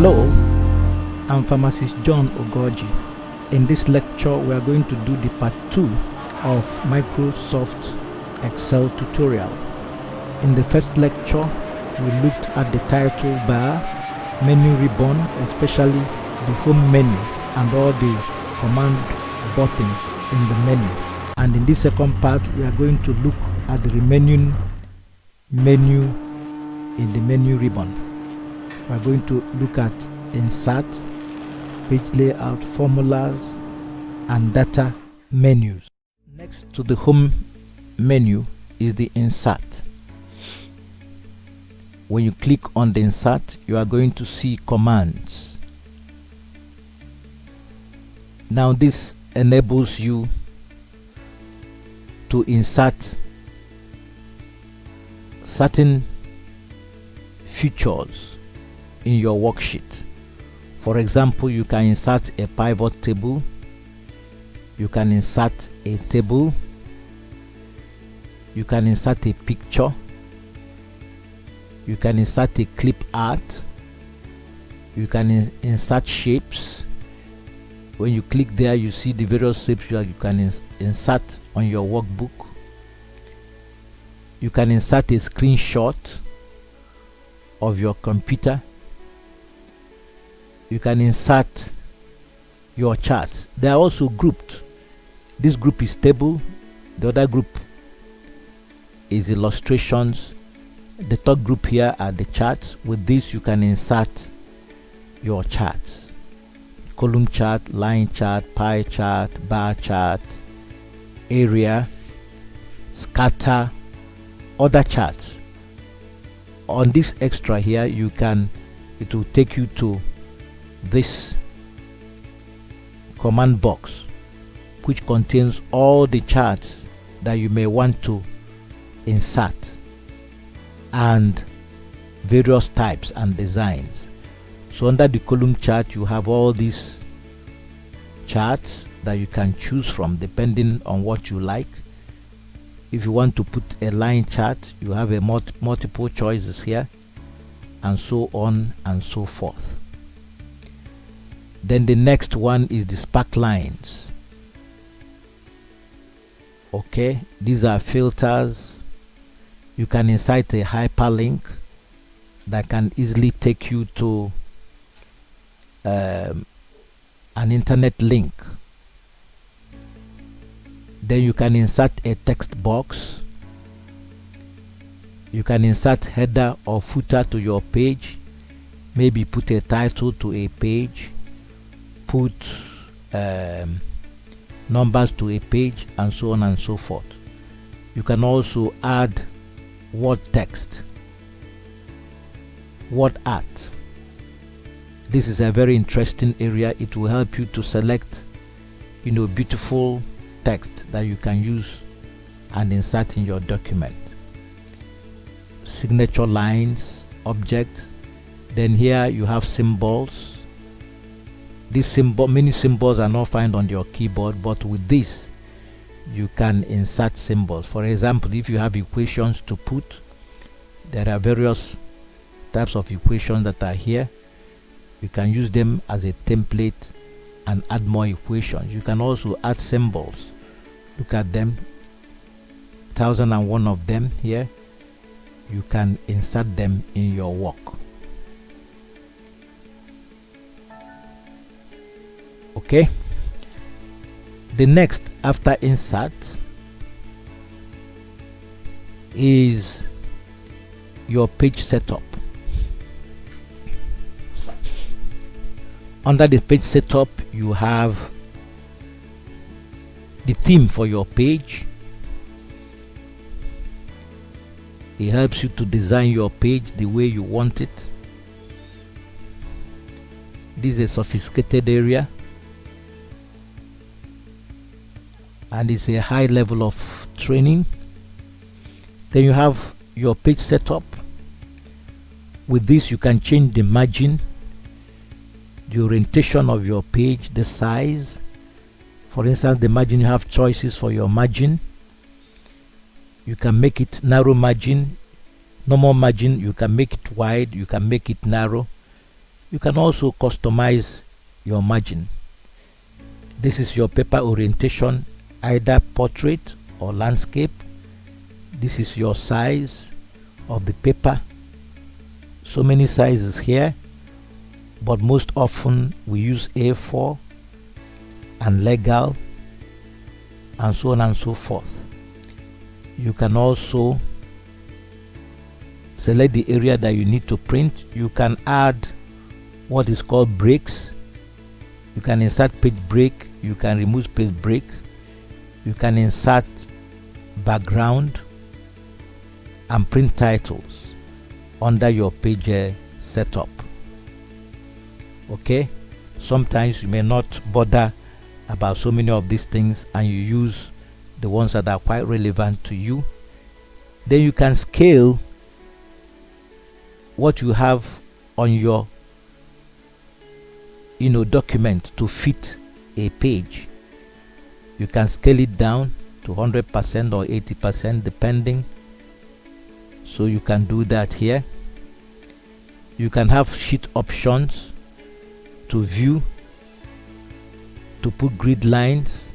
Hello, I'm Pharmacist John Ogoji. In this lecture, we are going to do the part 2 of Microsoft Excel tutorial. In the first lecture, we looked at the title bar, menu ribbon, especially the home menu and all the command buttons in the menu. And in this second part, we are going to look at the remaining menu in the menu ribbon. We are going to look at insert, page layout, formulas, and data menus. Next to the home menu is the insert. When you click on the insert, you are going to see commands. Now this enables you to insert certain features in your worksheet. For example, you can insert a pivot table, you can insert a table, you can insert a picture, you can insert a clip art, you can insert shapes. When you click there, you see the various shapes you can insert on your workbook. You can insert a screenshot of your computer. You can insert your charts. They are also grouped. This group is table, the other group is illustrations, the third group here are the charts. With this you can insert your charts: column chart, line chart, pie chart, bar chart, area, scatter, other charts. On this extra here, it will take you to this command box, which contains all the charts that you may want to insert and various types and designs. So under the column chart, you have all these charts that you can choose from depending on what you like. If you want to put a line chart, you have a multiple choices here, and so on and so forth. Then the next one is the spark lines. Okay, these are filters. You can insert a hyperlink that can easily take you to an internet link. Then you can insert a text box. You can insert header or footer to your page. Maybe put a title to a page, put numbers to a page, and so on and so forth. You can also add word text, word art. This is a very interesting area. It will help you to select beautiful text that you can use and insert in your document. Signature lines, objects. Then here you have symbols. Many symbols are not found on your keyboard, but with this you can insert symbols. For example, if you have equations to put, there are various types of equations that are here. You can use them as a template and add more equations. You can also add symbols. Look at them, 1001 of them here. You can insert them in your work. Okay, the next after insert is your page setup. Under the page setup, you have the theme for your page. It helps you to design your page the way you want it. This is a sophisticated area, and it's a high level of training. Then you have your page setup. With this you can change the margin, the orientation of your page, the size. For instance, the margin, you have choices for your margin. You can make it narrow margin, normal margin. You can make it wide, you can make it narrow. You can also customize your margin. This is your paper orientation, either portrait or landscape. This is your size of the paper. So many sizes here, but most often we use A4 and legal and so on and so forth. You can also select the area that you need to print. You can add what is called breaks. You can insert page break, you can remove page break, you can insert background and print titles under your page setup. Okay, sometimes you may not bother about so many of these things and you use the ones that are quite relevant to you. Then you can scale what you have on your document to fit a page. You can scale it down to 100% or 80% depending. So you can do that here. You can have sheet options to view, to put grid lines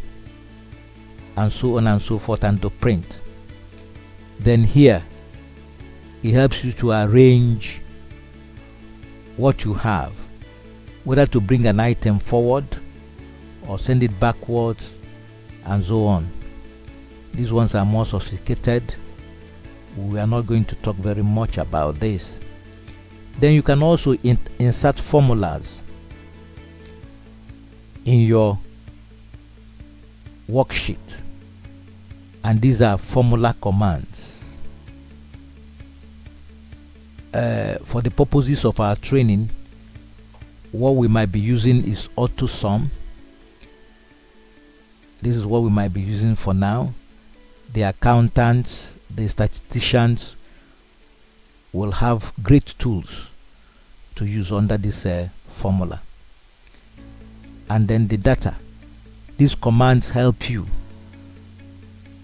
and so on and so forth, and to print. Then here it helps you to arrange what you have, whether to bring an item forward or send it backwards and so on. These ones are more sophisticated. We are not going to talk very much about this. Then you can also insert formulas in your worksheet, and these are formula commands. For the purposes of our training, what we might be using is AutoSum. This is what we might be using for now. The accountants, the statisticians will have great tools to use under this formula. And then the data. These commands help you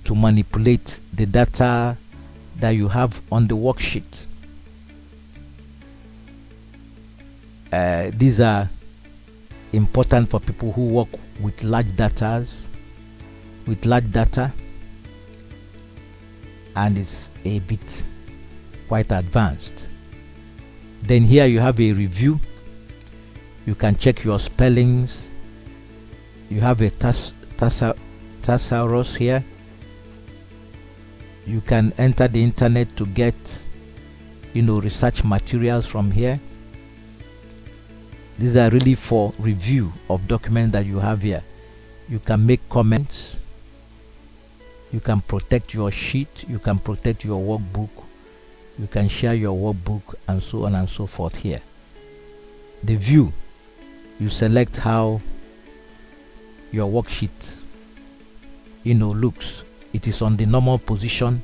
to manipulate the data that you have on the worksheet. These are important for people who work with large data, and it's a bit quite advanced. Then here you have a review. You can check your spellings. You have a thesaurus here. You can enter the internet to get research materials from here. These are really for review of documents that you have here. You can make comments. You can protect your sheet. You can protect your workbook. You can share your workbook and so on and so forth here. The view. You select how your worksheet looks. It is on the normal position.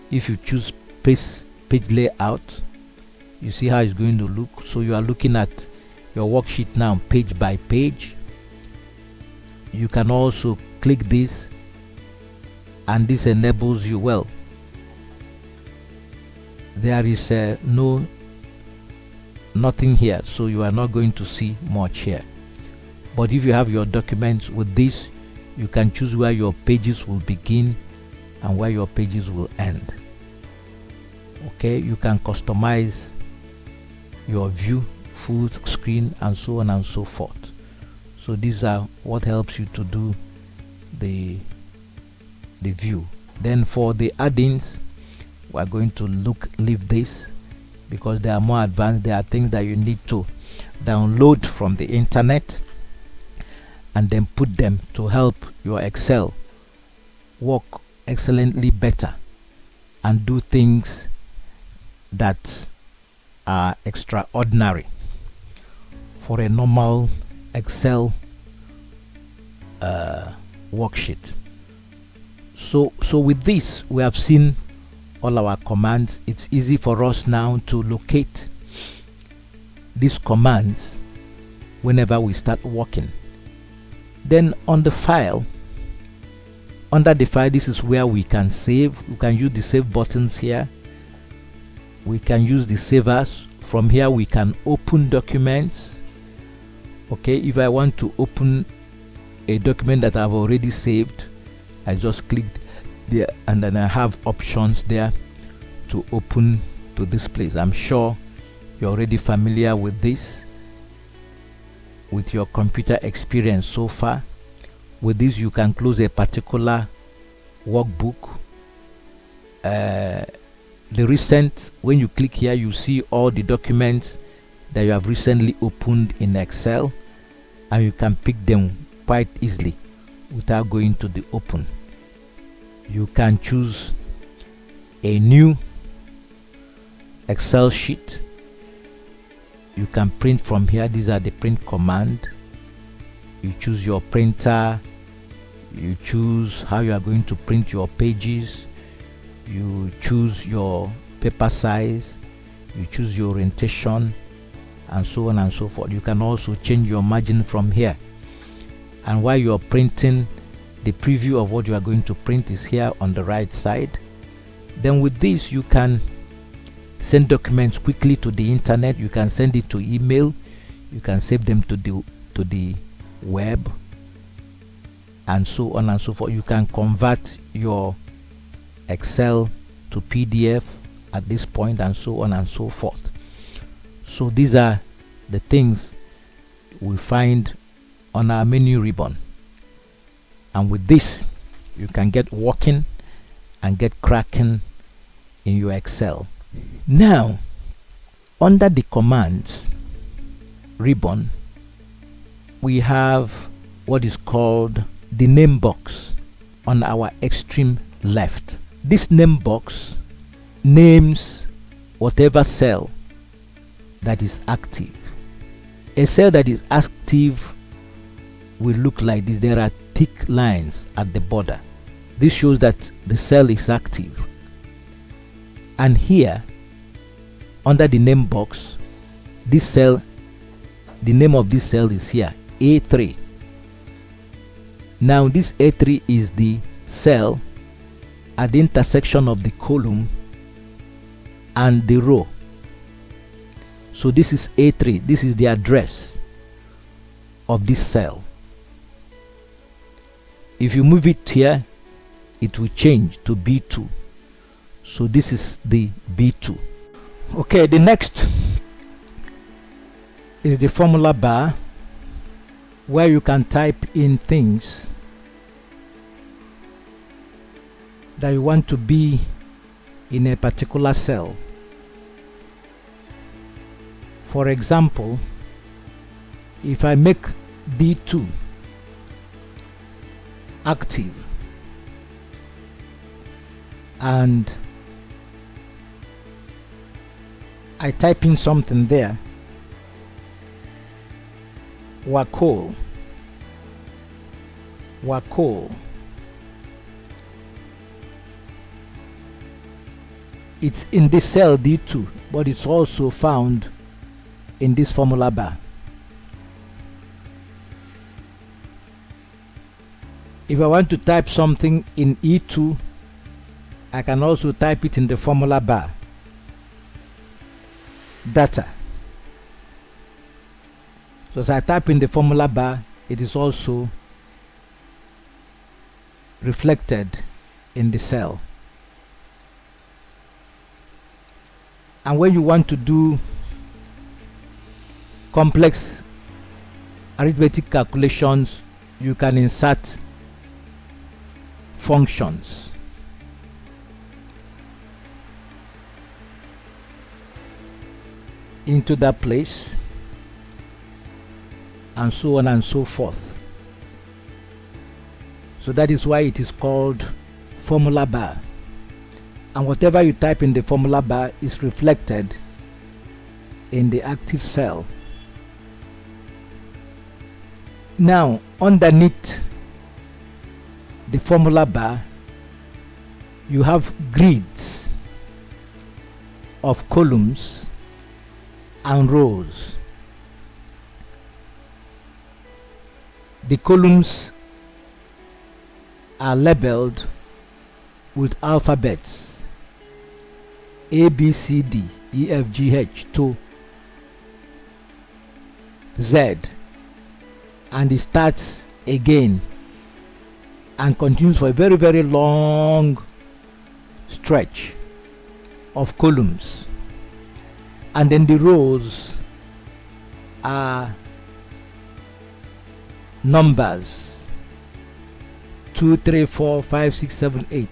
If you choose page layout, you see how it's going to look. So you are looking at your worksheet now page by page. You can also click this, and this enables you, well, there is nothing here, so you are not going to see much here. But if you have your documents with this, you can choose where your pages will begin and where your pages will end. Okay, you can customize your view, full screen, and so on and so forth. So these are what helps you to do the view. Then for the add-ins, we are going to leave this because they are more advanced. There are things that you need to download from the internet and then put them to help your Excel work excellently better and do things that are extraordinary for a normal Excel worksheet. So with this, we have seen all our commands. It's easy for us now to locate these commands whenever we start working. Then on the file, under the file, this is where we can save. We can use the save buttons here. We can use the save as From here we can open documents. Okay, if I want to open a document that I've already saved, I just click there and then I have options there to open to this place. I'm sure you're already familiar with this with your computer experience so far. With this you can close a particular workbook. The recent, when you click here, you see all the documents that you have recently opened in Excel, and you can pick them quite easily without going to the open. You can choose a new Excel sheet. You can print from here. These are the print command. You choose your printer, you choose how you are going to print your pages, you choose your paper size, you choose your orientation, and so on and so forth. You can also change your margin from here, and while you are printing, the preview of what you are going to print is here on the right side. Then with this you can send documents quickly to the internet. You can send it to email, you can save them to the web, and so on and so forth. You can convert your Excel to PDF at this point, and so on and so forth. So these are the things we find on our menu ribbon, and with this you can get working and get cracking in your Excel. Now, under the commands ribbon, we have what is called the name box on our extreme left. This name box names whatever cell that is active. A cell that is active will look like this. There are thick lines at the border. This shows that the cell is active. And here under the name box, this cell, the name of this cell is here, A3. Now this A3 is the cell at the intersection of the column and the row. So this is A3. This is the address of this cell. If you move it here, it will change to B2. So this is the B2. Okay, the next is the formula bar, where you can type in things that you want to be in a particular cell. For example, if I make D2 active and I type in something there, Wacol, it's in this cell D2, but it's also found in this formula bar. If I want to type something in E2, I can also type it in the formula bar. Data. So as I type in the formula bar, it is also reflected in the cell. And when you want to do complex arithmetic calculations, you can insert functions. Into that place, and so on and so forth. So that is why it is called formula bar. And whatever you type in the formula bar is reflected in the active cell. Now, underneath the formula bar, you have grids of columns and rows. The columns are labeled with alphabets A, B, C, D, E, F, G, H to Z, and it starts again and continues for a very, very long stretch of columns, and then the rows are numbers 2, 3, 4, 5, 6, 7, 8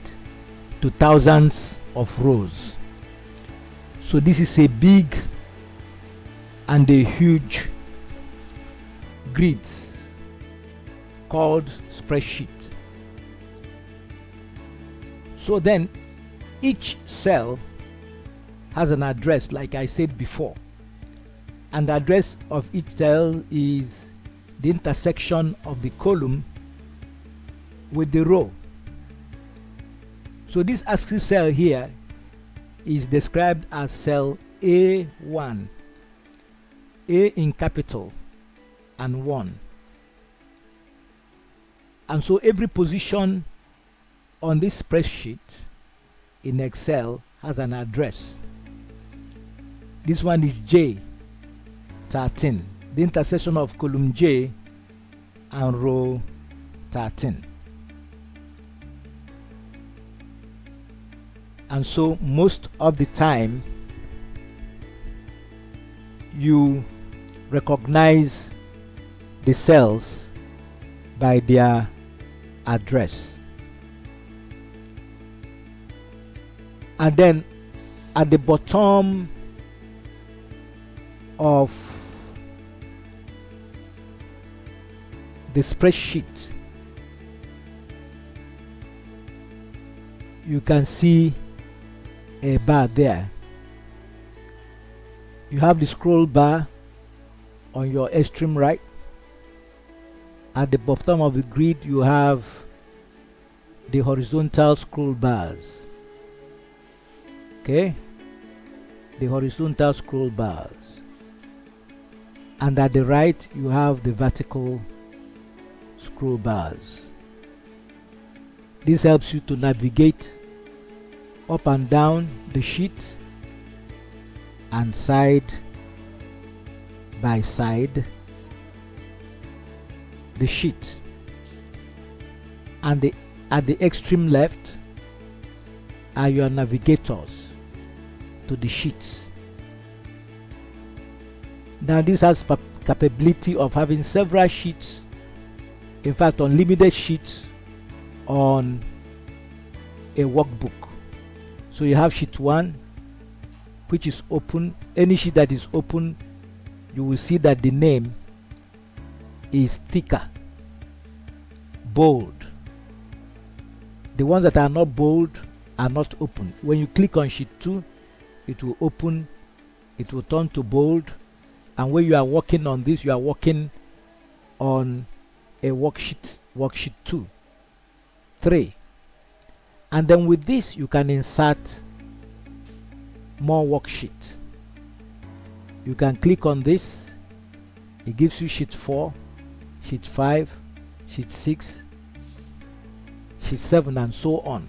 to thousands of rows. So this is a big and a huge grid called spreadsheet. So then each cell has an address, like I said before, and the address of each cell is the intersection of the column with the row. So this ASCII cell here is described as cell A1, A in capital and 1. And so every position on this spreadsheet in Excel has an address. This one is J13, the intersection of column J and row 13. And so most of the time you recognize the cells by their address. And then at the bottom of the spreadsheet, you can see a bar there. You have the scroll bar on your extreme right. At the bottom of the grid, you have the horizontal scroll bars. Okay, the horizontal scroll bars, and at the right you have the vertical scroll bars. This helps you to navigate up and down the sheet and side by side the sheet. And at the extreme left are your navigators to the sheets. Now this has capability of having several sheets, in fact unlimited sheets on a workbook. So you have sheet 1, which is open. Any sheet that is open, you will see that the name is thicker, bold. The ones that are not bold are not open. When you click on sheet 2, it will open, it will turn to bold, and when you are working on this, you are working on a worksheet 2, 3. And then with this you can insert more worksheet. You can click on this, it gives you sheet 4, sheet 5, sheet 6, sheet 7, and so on.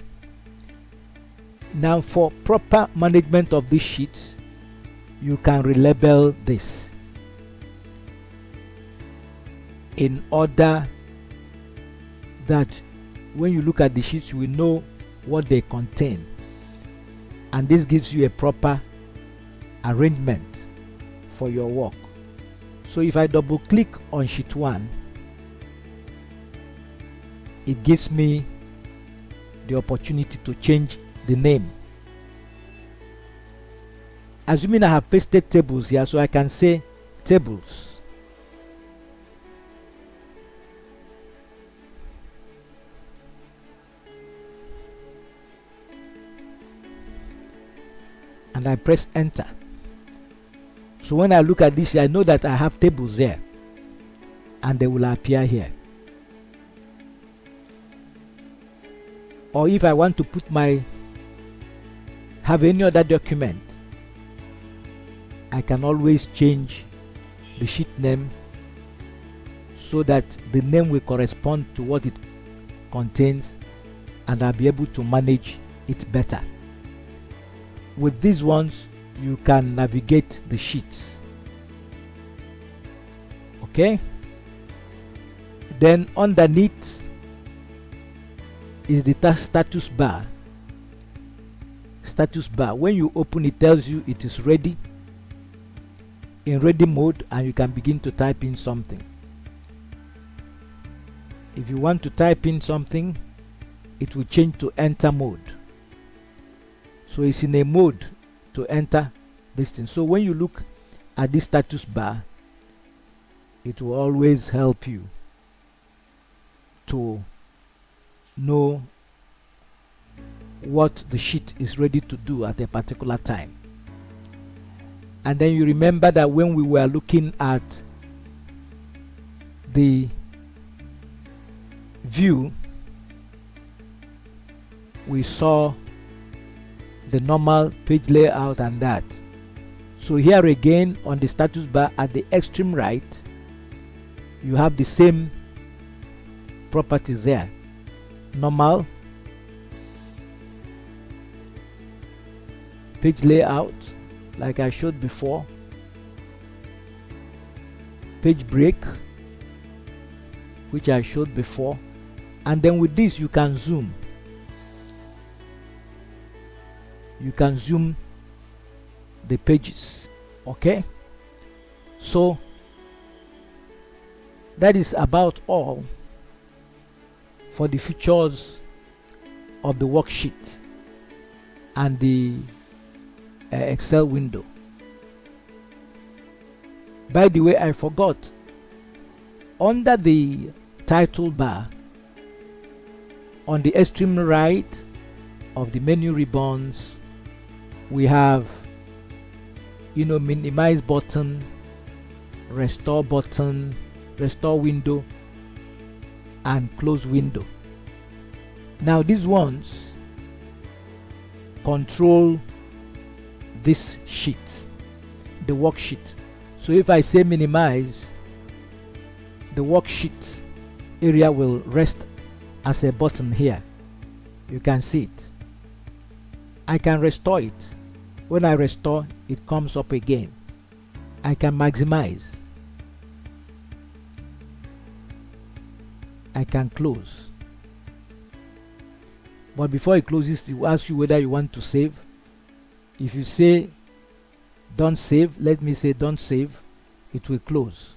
Now for proper management of these sheets, you can relabel this in order that when you look at the sheets you will know what they contain, and this gives you a proper arrangement for your work. So if I double click on sheet 1, it gives me the opportunity to change the name. Assuming I have pasted tables here, so I can say tables. And I press enter. So when I look at this, I know that I have tables there, and they will appear here. Or if I want to put have any other document, I can always change the sheet name so that the name will correspond to what it contains, and I'll be able to manage it better. With these ones, you can navigate the sheets. Okay, then underneath is the status bar. Status bar, when you open it tells you it is ready, in ready mode, and you can begin to type in something. If you want to type in something, it will change to enter mode. So it's in a mode to enter this thing. So when you look at this status bar, it will always help you to know what the sheet is ready to do at a particular time. And then you remember that when we were looking at the view, we saw the normal page layout and that. So here again on the status bar at the extreme right, you have the same properties there. Normal, page layout like I showed before, page break which I showed before, and then with this you can zoom. You can zoom the pages. Okay, so that is about all for the features of the worksheet and the Excel window. By the way, I forgot, under the title bar on the extreme right of the menu ribbons, we have minimize button, restore button, restore window, and close window. Now these ones control this sheet, the worksheet. So if I say minimize, the worksheet area will rest as a button here. You can see it. I can restore it. When I restore, it comes up again. I can maximize. I can close. But before it closes, it will ask you whether you want to save. If you say don't save, let me say don't save, it will close.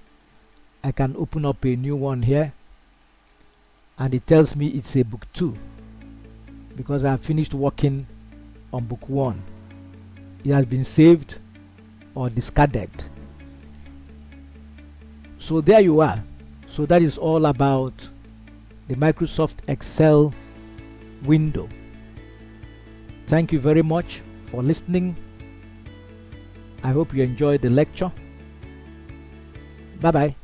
I can open up a new one here, and it tells me it's a book 2 because I have finished working on book 1. It has been saved or discarded. So there you are. So that is all about the Microsoft Excel window. Thank you very much for listening. I hope you enjoyed the lecture. Bye bye.